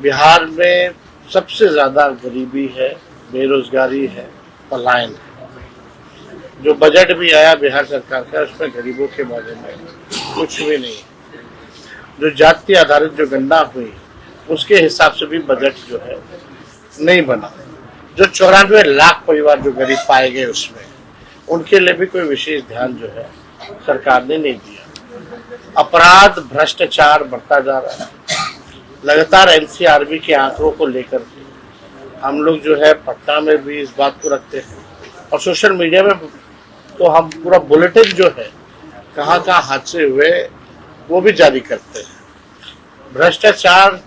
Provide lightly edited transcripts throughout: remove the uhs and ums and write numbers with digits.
बिहार में सबसे ज्यादा गरीबी है, बेरोजगारी है, पलायन है। जो बजट भी आया बिहार सरकार का, उसमें गरीबों के बारे में कुछ भी नहीं। जो जाति आधारित जो गणना हुई, उसके हिसाब से भी बजट जो है नहीं बना। जो 94 लाख परिवार जो गरीब पाए गए, उसमें उनके लिए भी कोई विशेष ध्यान जो है सरकार ने नहीं दिया। अपराध भ्रष्टाचार बढ़ता जा रहा है। लगातार एनसीआरबी के आंकड़ों को लेकर हम लोग जो है पटना में भी इस बात को रखते हैं, और सोशल मीडिया में तो हम पूरा बुलेटिन जो है कहाँ कहाँ हादसे हुए वो भी जारी करते हैं। भ्रष्टाचार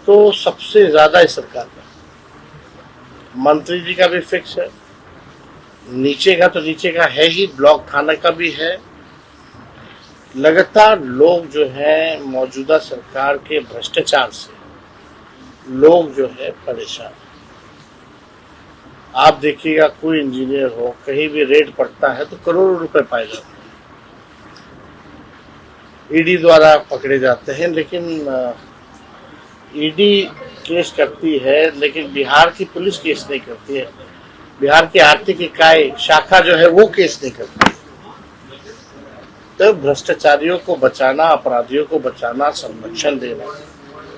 तो सबसे ज्यादा इस सरकार का, मंत्री जी का भी फिक्स है, नीचे का तो नीचे का है ही, ब्लॉक थाना का भी है। लगातार लोग जो है मौजूदा सरकार के भ्रष्टाचार से लोग जो है परेशान। आप देखिएगा, कोई इंजीनियर हो, कहीं भी रेड पड़ता है तो करोड़ों रुपए पाए जाते हैं, ईडी द्वारा पकड़े जाते हैं। लेकिन ईडी केस करती है, लेकिन बिहार की पुलिस केस नहीं करती है। बिहार की आर्थिक इकाई शाखा जो है वो केस नहीं करती। तो भ्रष्टाचारियों को बचाना, अपराधियों को बचाना, संरक्षण देना,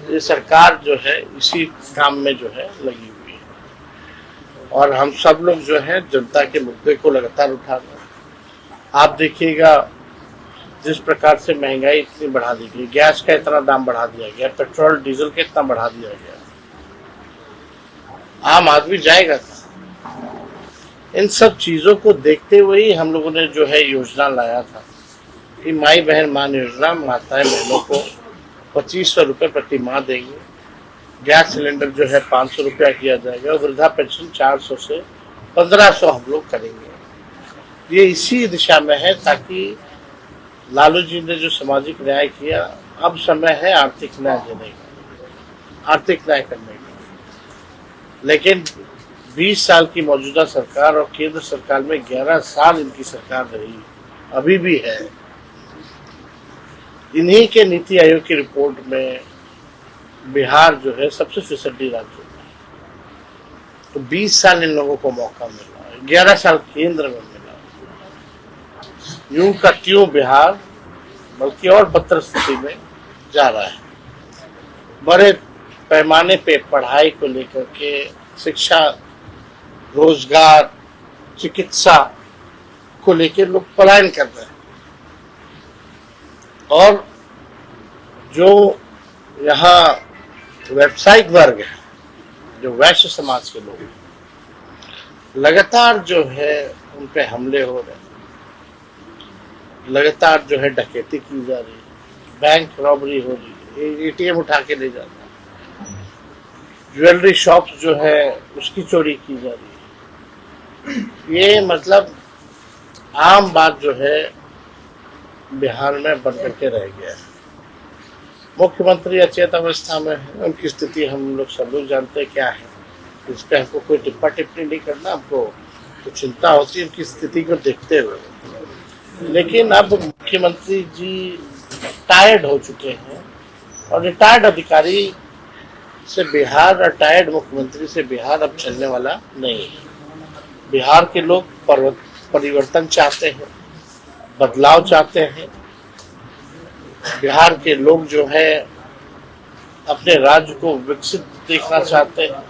ये सरकार जो है इसी काम में जो है लगी हुई है। और हम सब लोग जो है जनता के मुद्दे को लगातार उठा रहे हैं। आप देखिएगा, जिस प्रकार से महंगाई इतनी बढ़ा दी गई, गैस का इतना दाम बढ़ा दिया गया, पेट्रोल डीजल का इतना बढ़ा दिया गया, आम आदमी जाएगा कहाँ? इन सब चीजों को देखते हुए ही हम लोगों ने जो है योजना लाया था कि माई बहन मान योजना, माताएं बहनों को 2500 रुपये प्रति माह देंगे, गैस सिलेंडर जो है 500 रुपया किया जाएगा, और वृद्धा पेंशन 400 से 1500 हम लोग करेंगे। ये इसी दिशा में है, ताकि लालू जी ने जो सामाजिक न्याय किया, अब समय है आर्थिक न्याय देने का, आर्थिक न्याय करने का। लेकिन 20 साल की मौजूदा सरकार और केंद्र सरकार में 11 साल इनकी सरकार रही, अभी भी है। इन्हीं के नीति आयोग की रिपोर्ट में बिहार जो है सबसे फिसड्डी राज्य है। तो 20 साल इन लोगों को मौका मिला, 11 साल केंद्र में मिला। यूं का त्यों बिहार बल्कि और बदतर स्थिति में जा रहा है। बड़े पैमाने पे पढ़ाई को लेकर के, शिक्षा, रोजगार, चिकित्सा को लेकर लोग पलायन कर रहे हैं। और जो यहाँ व्यावसायिक वर्ग है, जो वैश्य समाज के लोग, लगातार जो है उन पे हमले हो रहे हैं, लगातार जो है डकैती की जा रही है, बैंक रॉबरी हो रही है, एटीएम उठा के ले जाना, ज्वेलरी शॉप्स जो है उसकी चोरी की जा रही है। ये मतलब आम बात जो है बिहार में बन करके रह गया है। मुख्यमंत्री अचेत अवस्था में है, उनकी स्थिति हम लोग सब लोग जानते हैं क्या है। इस पर हमको कोई टिप्पा टिप्पणी नहीं करना, हमको तो चिंता होती है उनकी स्थिति को देखते हुए। लेकिन अब मुख्यमंत्री जी टायर्ड हो चुके हैं, और रिटायर्ड अधिकारी से बिहार, रिटायर्ड मुख्यमंत्री से बिहार अब चलने वाला नहीं है। बिहार के लोग परिवर्तन चाहते हैं, बदलाव चाहते हैं। बिहार के लोग जो है अपने राज्य को विकसित देखना चाहते हैं,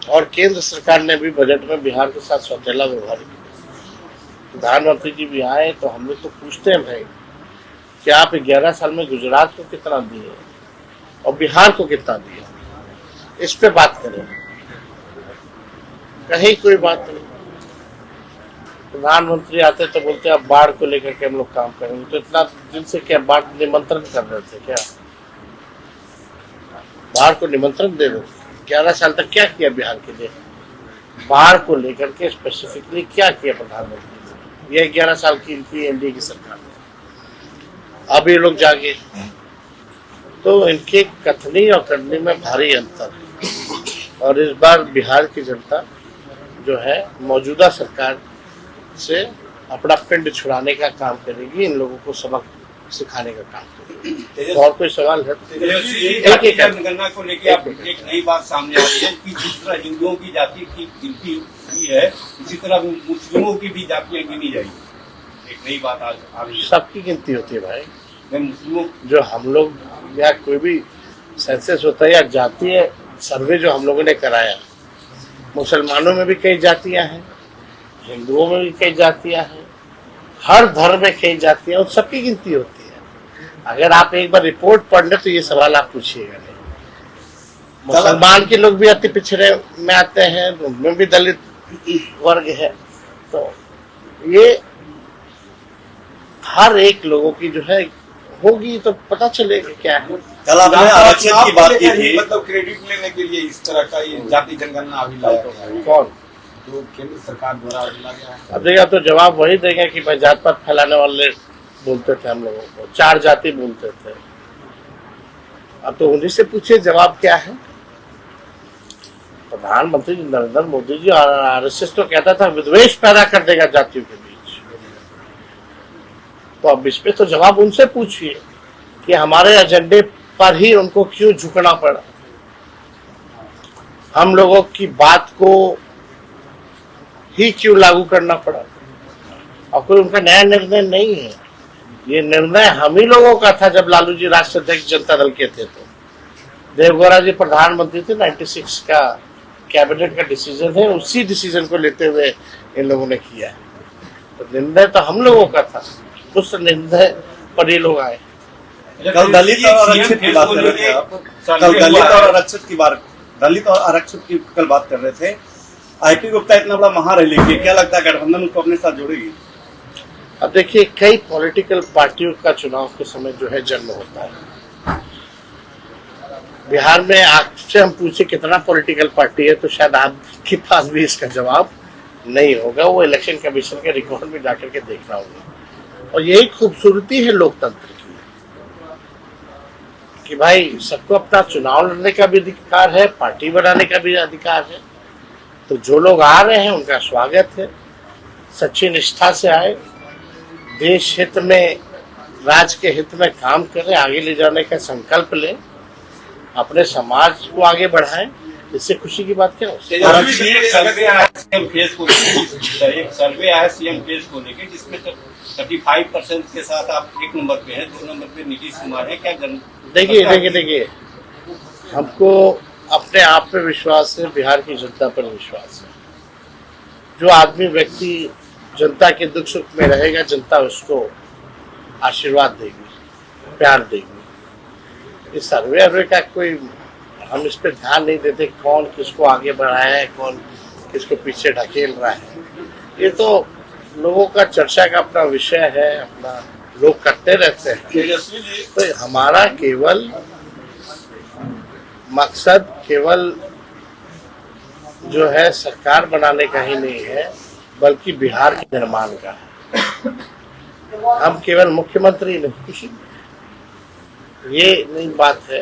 और केंद्र सरकार ने भी बजट में बिहार के साथ सौतेला व्यवहार किया। प्रधानमंत्री जी भी आए तो हम लोग तो पूछते हैं, भाई कि आप 11 साल में गुजरात को कितना दिए और बिहार को कितना दिया, इस पे बात करें। कहीं कोई बात नहीं। प्रधानमंत्री आते तो बोलते अब बाढ़ को लेकर के हम लोग काम करेंगे, तो इतना दिन से क्या बाढ़ निमंत्रण कर रहे थे? क्या बाढ़ को निमंत्रण दे रहे थे? 11 साल तक क्या किया बिहार के लिए? बाढ़ को लेकर के स्पेसिफिकली क्या किया प्रधानमंत्री? ये 11 साल की इनकी एनडीए की सरकार ने। अब ये लोग जागे तो इनके कथनी और करनी में भारी अंतर है। और इस बार बिहार की जनता जो है मौजूदा सरकार से अपना पिंड छुड़ाने का काम करेगी, इन लोगों को सबक सिखाने का काम करें। और कोई सवाल है? एक जनगणना को लेकर आप एक नई बात सामने आ रही है कि जिस तरह हिंदुओं की जाति की गिनती हुई है, इसी तरह मुस्लिमों की भी जातियां गिनी जाएगी। एक नई बात आज आ रही है। सबकी गिनती होती है भाई। मुस्लिमों जो हम लोग या कोई भी सेंसस होता है या जातीय सर्वे जो हम लोगों ने कराया, मुसलमानों में भी कई जातियां हैं, हिंदुओं में भी कई जातियां हैं, हर धर्म में कई जातियां, उन सबकी गिनती होती है। अगर आप एक बार रिपोर्ट पढ़ ले तो ये सवाल आप पूछिएगा नहीं। मुसलमान के लोग भी अति पिछड़े में आते हैं, उनमें भी दलित वर्ग है, तो ये हर एक लोगों की जो है होगी तो पता चलेगा क्या है। कल आपने आरक्षण की बात की थी, मतलब क्रेडिट लेने के लिए इस तरह का ये जाति जनगणना अभी लाया गया है। कौन? जो केंद्र सरकार द्वारा लाया गया है। अब देखिए, तो जवाब वही देंगे कि भाई जात पात फैलाने वाले बोलते थे हम लोगों को, 4 जाति बोलते थे। अब तो उन्हीं से पूछिए जवाब क्या है। प्रधानमंत्री नरेंद्र मोदी जी और आरएसएस तो कहता था विद्वेष पैदा कर देगा जातियों के बीच, तो अब इस पे तो जवाब उनसे पूछिए कि हमारे एजेंडे पर ही उनको क्यों झुकना पड़ा, हम लोगों की बात को ही क्यों लागू करना पड़ा। और कोई उनका नया निर्णय नहीं है, ये निर्णय हम ही लोगों का था जब लालू जी राष्ट्रीय अध्यक्ष जनता दल के थे। तो देवगौड़ा जी प्रधानमंत्री थे, 96 का कैबिनेट का डिसीजन है, उसी डिसीजन को लेते हुए इन लोगों ने किया है। तो निर्णय तो हम लोगों का था, उस निर्णय पर ये लोग आए। कल दलित और आरक्षित की बात कर रहे थे आप, कल दलित और आरक्षित की कल बात कर रहे थे। आईपी गुप्ता इतना बड़ा महारैली की, क्या लगता है गठबंधन उसको अपने साथ जोड़ेगी? अब देखिए, कई पॉलिटिकल पार्टियों का चुनाव के समय जो है जन्म होता है। बिहार में आपसे हम पूछे कितना पॉलिटिकल पार्टी है तो शायद आपके पास भी इसका जवाब नहीं होगा, वो इलेक्शन कमीशन के रिकॉर्ड में जाकर के देखना होगा। और यही खूबसूरती है लोकतंत्र की कि भाई सबको अपना चुनाव लड़ने का भी अधिकार है, पार्टी बनाने का भी अधिकार है। तो जो लोग आ रहे हैं उनका स्वागत है, सच्ची निष्ठा से आए, देश हित में, राज्य के हित में काम करें, आगे ले जाने का संकल्प लें, अपने समाज को आगे बढ़ाएं। इससे खुशी की बात क्या हो? एक सर्वे आया सीएम फेस को लेकर जिसमें 35% के साथ आप 1 नंबर पे हैं, 2 नंबर पे नीतीश कुमार है। क्या देखिए, हमको अपने आप पे विश्वास है, बिहार की जनता पर विश्वास है। जो आदमी व्यक्ति जनता के दुख सुख में रहेगा, जनता उसको आशीर्वाद देगी, प्यार देगी। इस सर्वे का कोई हम इस पे ध्यान नहीं देते कौन किसको आगे बढ़ाया है, कौन किसको पीछे ढकेल रहा है। ये तो लोगों का चर्चा का अपना विषय है, अपना लोग करते रहते हैं। तो हमारा केवल मकसद केवल जो है सरकार बनाने का ही नहीं है, बल्कि बिहार के निर्माण का है। हम केवल मुख्यमंत्री नहीं, ये नहीं बात है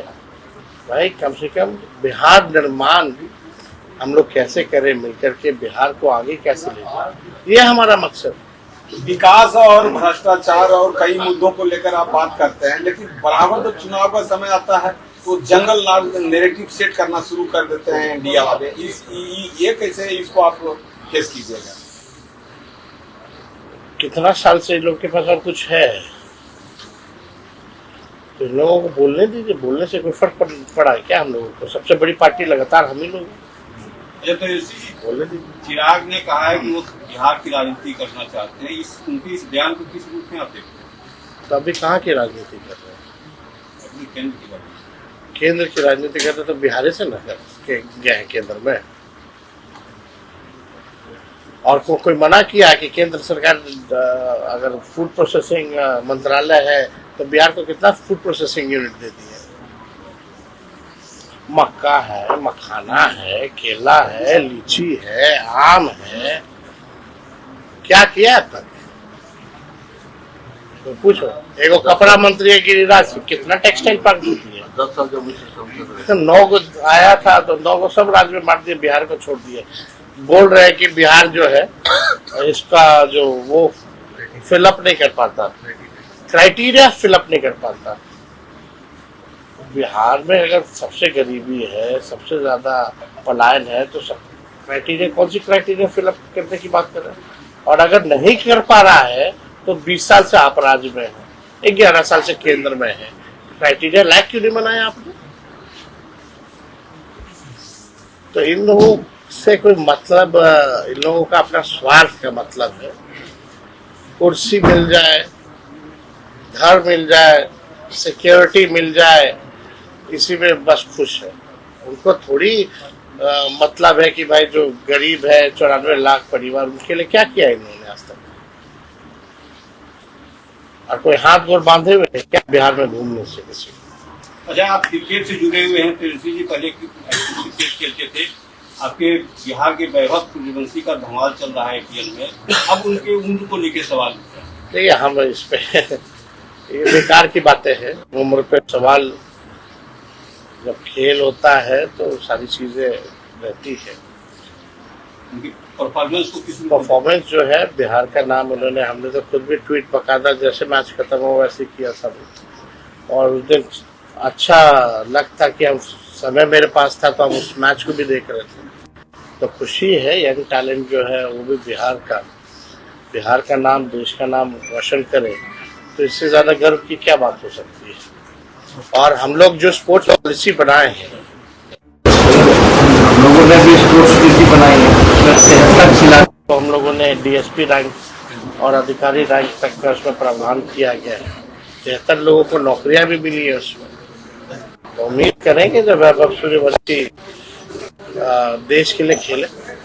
भाई, कम से कम बिहार निर्माण हम लोग कैसे करें, मिलकर के बिहार को आगे कैसे ले जाए, ये हमारा मकसद। विकास और भ्रष्टाचार और कई मुद्दों को लेकर आप बात करते हैं, लेकिन बराबर जब चुनाव का समय आता है तो जंगल नैरेटिव सेट करना शुरू कर देते हैं इंडिया वाले। ये कैसे इसको आप फेस कीजिएगा? कितना साल से इन लोग के पास और कुछ है तो इन लोगों को बोलने दीजिए, बोलने से कोई फर्क पड़ा है क्या? हम लोगों को सबसे बड़ी पार्टी लगातार हम ही लोग बोलने दीजिए। चिराग ने कहा है कि वो बिहार की राजनीति करना चाहते हैं, उनके इस बयान को किस रूप में आप देखते हैं? तो अभी कहाँ की राजनीति कर रहे हैं? अपनी केंद्र की बात, केंद्र की राजनीति करते तो बिहार से न कर गए हैं केंद्र में। और कोई मना किया कि केंद्र सरकार अगर फूड प्रोसेसिंग मंत्रालय है तो बिहार को कितना फूड प्रोसेसिंग यूनिट दे दी है? मक्का है, मखाना है, केला है, लीची है, आम है, क्या किया अब तक? तो पूछो। एगो कपड़ा मंत्री है गिरिराज, कितना टेक्सटाइल पार्क देती है? 10 साल जब 9 को आया था तो 9 को सब राज्य में बांट दिए, बिहार को छोड़ दिए। बोल रहे हैं कि बिहार जो है इसका जो वो फिलअप नहीं कर पाता, क्राइटेरिया फिलअप नहीं कर पाता। बिहार में अगर सबसे गरीबी है, सबसे ज्यादा पलायन है, तो सब क्राइटेरिया, कौन सी क्राइटेरिया फिलअप करने की बात कर रहे हैं? और अगर नहीं कर पा रहा है तो 20 साल से आप राज्य में है, 11 साल से केंद्र में है, क्राइटेरिया लायक क्यों नहीं बनाया आपने? तो इन लोगों से कोई मतलब, इन लोगों का अपना स्वार्थ का मतलब है। कुर्सी मिल जाए, घर मिल जाए, सिक्योरिटी मिल जाए, इसी में बस खुश है। उनको थोड़ी मतलब है कि भाई जो गरीब है 94 लाख परिवार, उनके लिए क्या किया इन्होंने आज तक? और कोई हाथ गोड़ बांधे हुए है क्या बिहार में घूमने से किसी? अच्छा, आप क्रिकेट से जुड़े हुए हैं, तेजस्वी जी पहले क्रिकेट खेलते थे, आपके बिहार के वैभव सूर्यवंशी का धमाल चल रहा है IPL में, अब उनके उम्र को लेकर सवाल नहीं, हम इस पे ये बेकार की बातें हैं। उम्र पे सवाल, जब खेल होता है तो सारी चीजें रहती है। उनकी परफॉर्मेंस को किसी परफॉर्मेंस जो है, बिहार का नाम उन्होंने, हमने तो खुद भी ट्वीट बकायदा जैसे मैच खत्म हो वैसे किया सब, और उस दिन अच्छा लगता कि हम समय मेरे पास था तो हम उस मैच को भी देख रहे थे। तो खुशी है, यंग टैलेंट जो है वो भी बिहार का नाम, देश का नाम रोशन करे, तो इससे ज्यादा गर्व की क्या बात हो सकती है? और हम लोग जो स्पोर्ट्स पॉलिसी बनाए हैं, हम लोगों ने भी स्पोर्ट्स पॉलिसी बनाई है, उसमें 73 जिला तो हम लोगों ने DSP रैंक और अधिकारी रैंक तक का उसमें प्रावधान किया गया है। 73 लोगों को नौकरियां भी मिली है उसमें। तो उम्मीद करेंगे जब वैभव सूर्यवंशी देश के लिए खेले